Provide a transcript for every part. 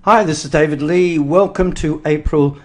Hi, this is David Lee. Welcome to April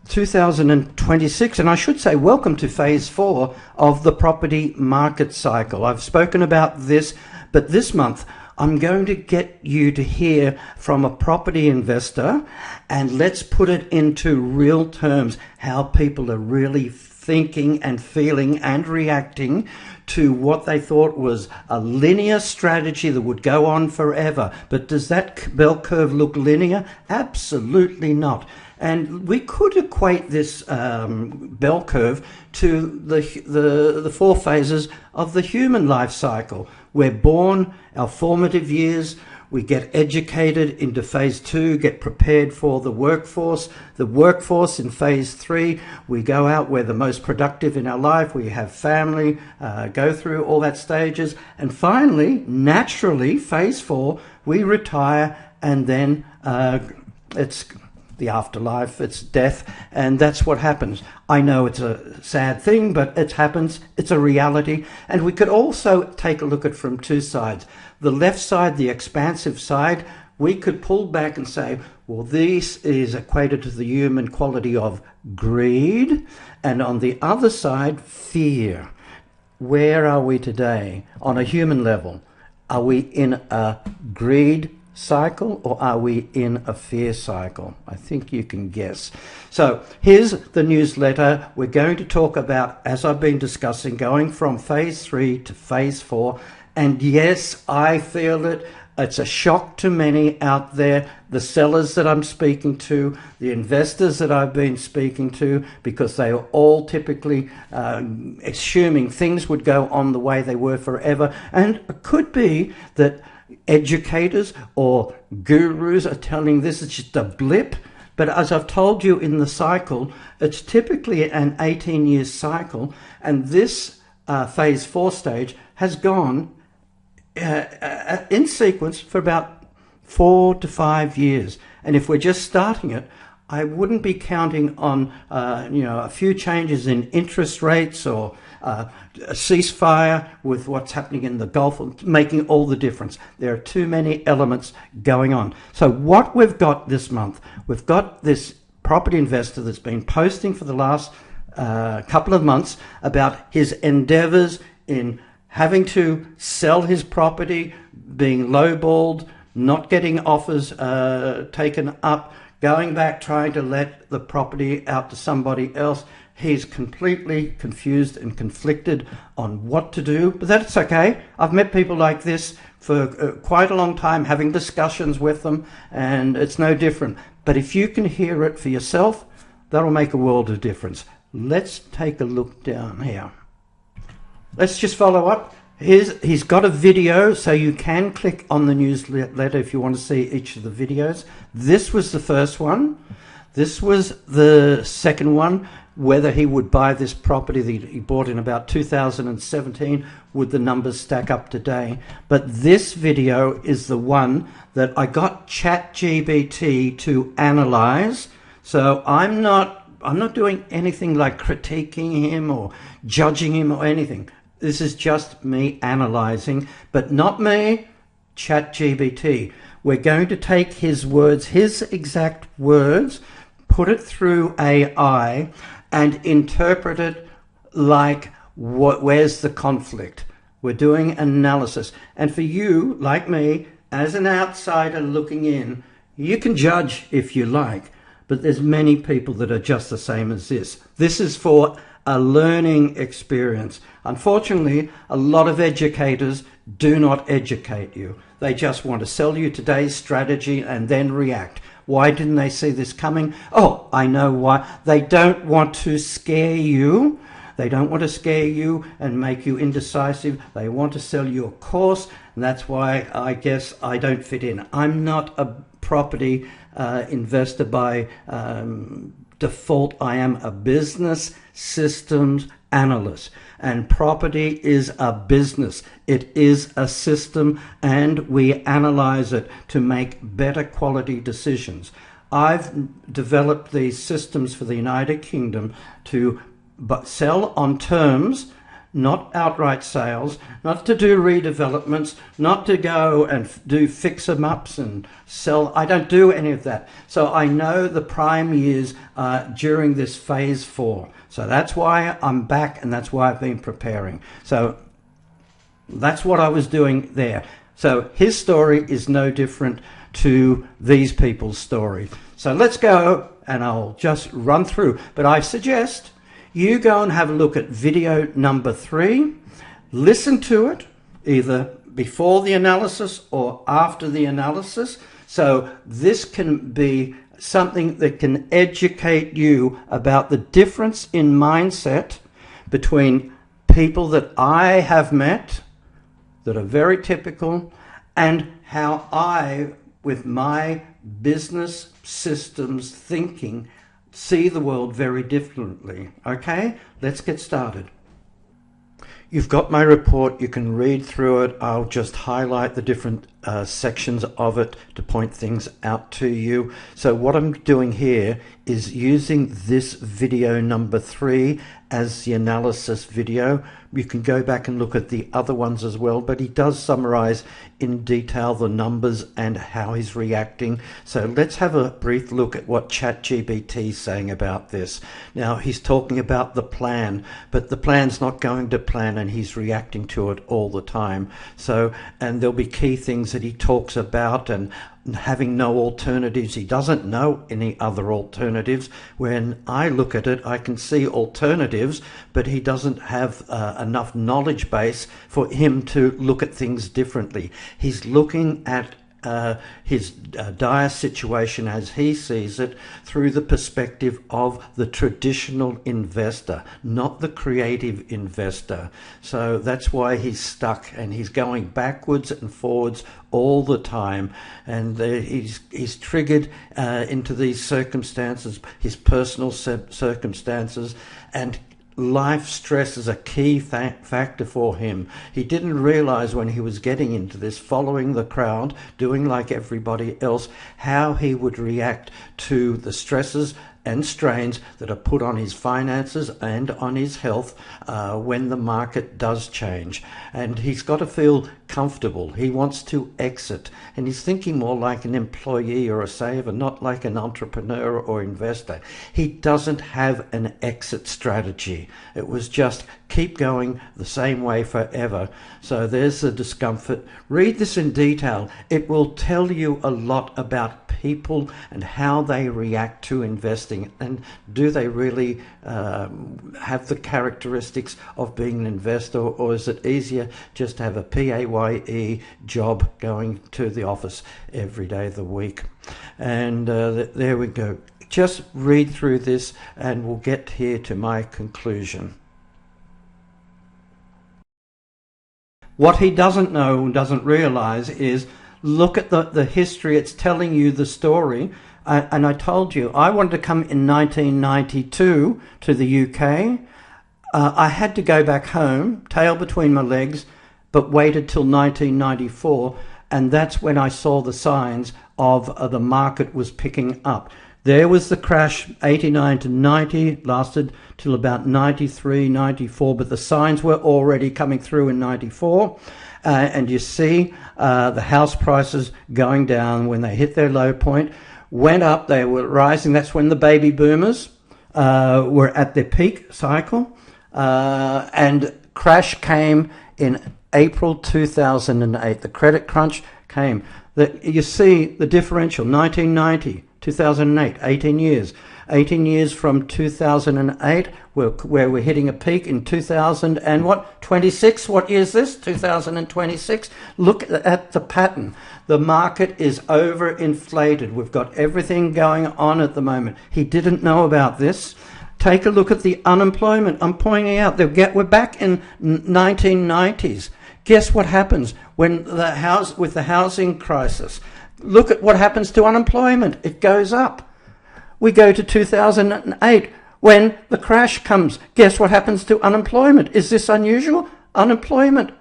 2026, and I should say welcome to phase 4 of the property market cycle. I've spoken about this, but this month I'm going to get you to hear from a property investor, and let's put it into real terms, how people are really thinking and feeling and reacting to what they thought was a linear strategy that would go on forever. But does that bell curve look linear? Absolutely not. And we could equate this bell curve to the 4 phases of the human life cycle. We're born, our formative years, we get educated into phase 2, get prepared for the workforce. The workforce in phase 3, we go out, we're the most productive in our life, we have family, go through all that stages. And finally, naturally, phase 4, we retire, and then it's the afterlife, it's death, and that's what happens. I know it's a sad thing, but it happens, it's a reality. And we could also take a look at it from 2 sides. The left side, the expansive side, we could pull back and say, well, this is equated to the human quality of greed, and on the other side, fear. Where are we today on a human level? Are we in a greed cycle, or are we in a fear cycle? I think you can guess. So here's the newsletter. We're going to talk about, as I've been discussing, going from phase 3 to phase 4. And yes, I feel it. It's a shock to many out there, the sellers that I'm speaking to, the investors that I've been speaking to, because they are all typically assuming things would go on the way they were forever. And it could be that educators or gurus are telling this is just a blip, but as I've told you in the cycle, it's typically an 18-year cycle, and this phase 4 stage has gone in sequence for about 4 to 5 years. And if we're just starting it, I wouldn't be counting on a few changes in interest rates or a ceasefire with what's happening in the Gulf making all the difference. There are too many elements going on. So what we've got this month, we've got this property investor that's been posting for the last couple of months about his endeavors in having to sell his property, being lowballed, not getting offers taken up, going back, trying to let the property out to somebody else. He's completely confused and conflicted on what to do, but that's okay. I've met people like this for quite a long time, having discussions with them, and it's no different. But if you can hear it for yourself, that'll make a world of difference. Let's take a look down here. Let's just follow up. He's got a video, so you can click on the newsletter if you want to see each of the videos. This was the first one. This was the second one, whether he would buy this property that he bought in about 2017, would the numbers stack up today? But this video is the one that I got ChatGPT to analyze. So I'm not doing anything like critiquing him or judging him or anything. This is just me analyzing, but not me, ChatGPT. We're going to take his words, his exact words, put it through AI and interpret it like, where's the conflict? We're doing analysis. And for you, like me, as an outsider looking in, you can judge if you like, but there's many people that are just the same as this. This is for a learning experience. Unfortunately, a lot of educators do not educate you. They just want to sell you today's strategy and then react. Why didn't they see this coming? Oh, I know why. They don't want to scare you. They don't want to scare you and make you indecisive. They want to sell you a course, and that's why I guess I don't fit in. I'm not a property investor by default. I am a business systems analyst, and property is a business. It is a system, and we analyze it to make better quality decisions. I've developed these systems for the United Kingdom to sell on terms not outright sales, not to do redevelopments, not to go and do fix-em-ups and sell. I don't do any of that. So I know the prime years during this phase 4. So that's why I'm back, and that's why I've been preparing. So that's what I was doing there. So his story is no different to these people's story. So let's go, and I'll just run through. But I suggest you go and have a look at video number 3. Listen to it, either before the analysis or after the analysis. So this can be something that can educate you about the difference in mindset between people that I have met that are very typical, and how I, with my business systems thinking, see the world very differently. Okay, let's get started. You've got my report. You can read through it. I'll just highlight the different sections of it to point things out to you. So what I'm doing here is using this video number 3 as the analysis video. You can go back and look at the other ones as well, but he does summarize in detail the numbers and how he's reacting. So let's have a brief look at what ChatGPT is saying about this. Now, he's talking about the plan, but the plan's not going to plan, and he's reacting to it all the time. So, and there'll be key things that he talks about, and having no alternatives. He doesn't know any other alternatives. When I look at it, I can see alternatives, but he doesn't have enough knowledge base for him to look at things differently. He's looking at his dire situation as he sees it through the perspective of the traditional investor, not the creative investor. So that's why he's stuck, and he's going backwards and forwards all the time, and he's triggered into these circumstances, his personal circumstances, and life stress is a key factor for him. He didn't realize when he was getting into this, following the crowd, doing like everybody else, how he would react to the stresses and strains that are put on his finances and on his health when the market does change. And he's got to feel comfortable. He wants to exit, and he's thinking more like an employee or a saver, not like an entrepreneur or investor. He doesn't have an exit strategy. It was just keep going the same way forever. So there's the discomfort. Read this in detail. It will tell you a lot about people and how they react to investing, and do they really have the characteristics of being an investor, or is it easier just to have a PAYE job going to the office every day of the week? And there we go. Just read through this and we'll get here to my conclusion. What he doesn't know and doesn't realize is, look at the history. It's telling you the story. And I told you, I wanted to come in 1992 to the UK. I had to go back home, tail between my legs, but waited till 1994. And that's when I saw the signs of the market was picking up. There was the crash, 89 to 90, lasted till about 93, 94, but the signs were already coming through in 94. And you see the house prices going down when they hit their low point, went up, they were rising. That's when the baby boomers were at their peak cycle. And crash came in April 2008. The credit crunch came. You see the differential, 1990. 2008, 18 years. 18 years from 2008, where we're hitting a peak in 2000 and what? 26? What year is this? 2026? Look at the pattern. The market is overinflated. We've got everything going on at the moment. He didn't know about this. Take a look at the unemployment. I'm pointing out that we're back in 1990s. Guess what happens when with the housing crisis? Look at what happens to unemployment. It goes up. We go to 2008 when the crash comes. Guess what happens to unemployment? Is this unusual? Unemployment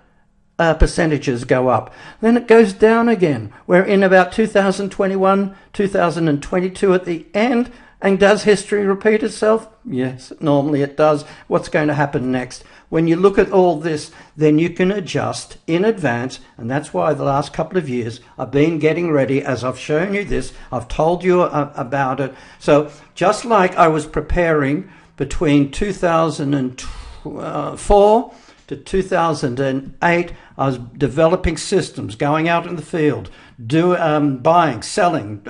percentages go up. Then it goes down again. We're in about 2021, 2022 at the end. And does history repeat itself? Yes, normally it does. What's going to happen next? when you look at all this, then you can adjust in advance. And that's why the last couple of years I've been getting ready. As I've shown you this, I've told you about it. So just like I was preparing between 2004 to 2008, I was developing systems, going out in the field, buying, selling,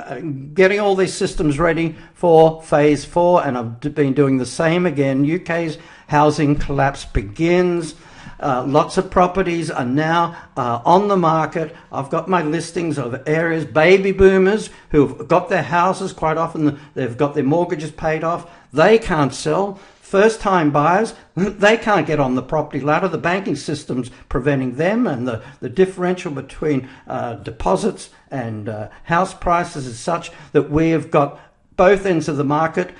getting all these systems ready for phase 4, and I've been doing the same again. UK's housing collapse begins. Lots of properties are now on the market. I've got my listings of areas, baby boomers who've got their houses, quite often they've got their mortgages paid off. They can't sell. First-time buyers, they can't get on the property ladder. The banking system's preventing them, and the differential between deposits and house prices is such that we have got both ends of the market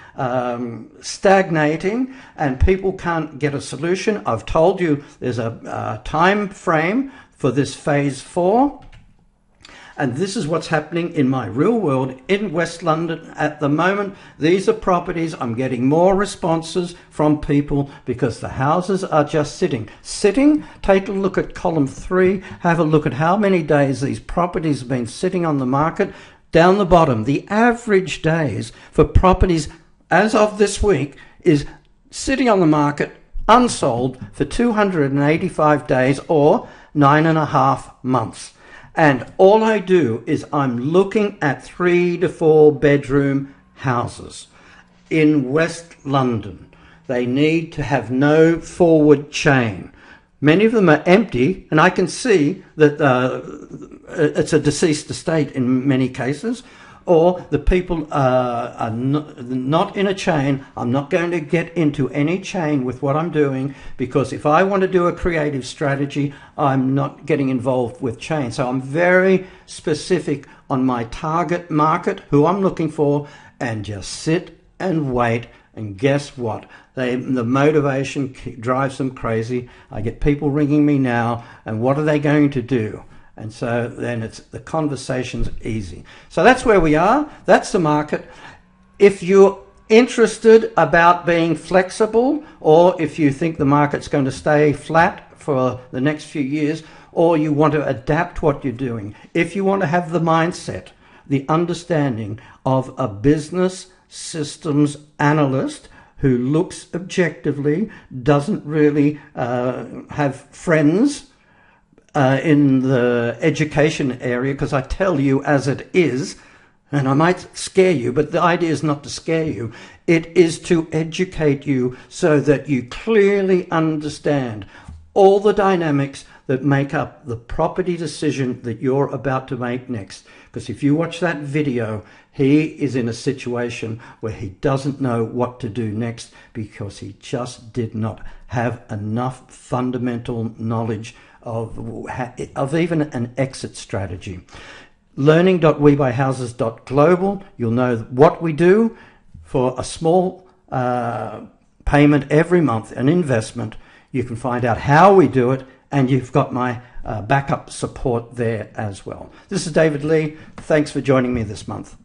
stagnating, and people can't get a solution. I've told you there's a time frame for this phase 4. And this is what's happening in my real world in West London at the moment. These are properties. I'm getting more responses from people because the houses are just sitting. Take a look at column 3. Have a look at how many days these properties have been sitting on the market. Down the bottom, the average days for properties as of this week is sitting on the market unsold for 285 days, or 9.5 months. And all I do is I'm looking at 3 to 4 bedroom houses in West London. They need to have no forward chain. Many of them are empty, and I can see that it's a deceased estate in many cases, or the people are not in a chain. I'm not going to get into any chain with what I'm doing, because if I want to do a creative strategy, I'm not getting involved with chain. So I'm very specific on my target market, who I'm looking for, and just sit and wait. And guess what? The motivation drives them crazy. I get people ringing me now, and what are they going to do? And so then the conversation's easy. So that's where we are. That's the market. If you're interested about being flexible, or if you think the market's going to stay flat for the next few years, or you want to adapt what you're doing, if you want to have the mindset, the understanding of a business systems analyst who looks objectively, doesn't really have friends in the education area, because I tell you as it is, and I might scare you, but the idea is not to scare you. It is to educate you so that you clearly understand all the dynamics that make up the property decision that you're about to make next. Because if you watch that video, he is in a situation where he doesn't know what to do next, because he just did not have enough fundamental knowledge of even an exit strategy. Learning.webuyhouses.global. You'll know what we do for a small payment every month, an investment. You can find out how we do it, and you've got my backup support there as well. This is David Lee. Thanks for joining me this month.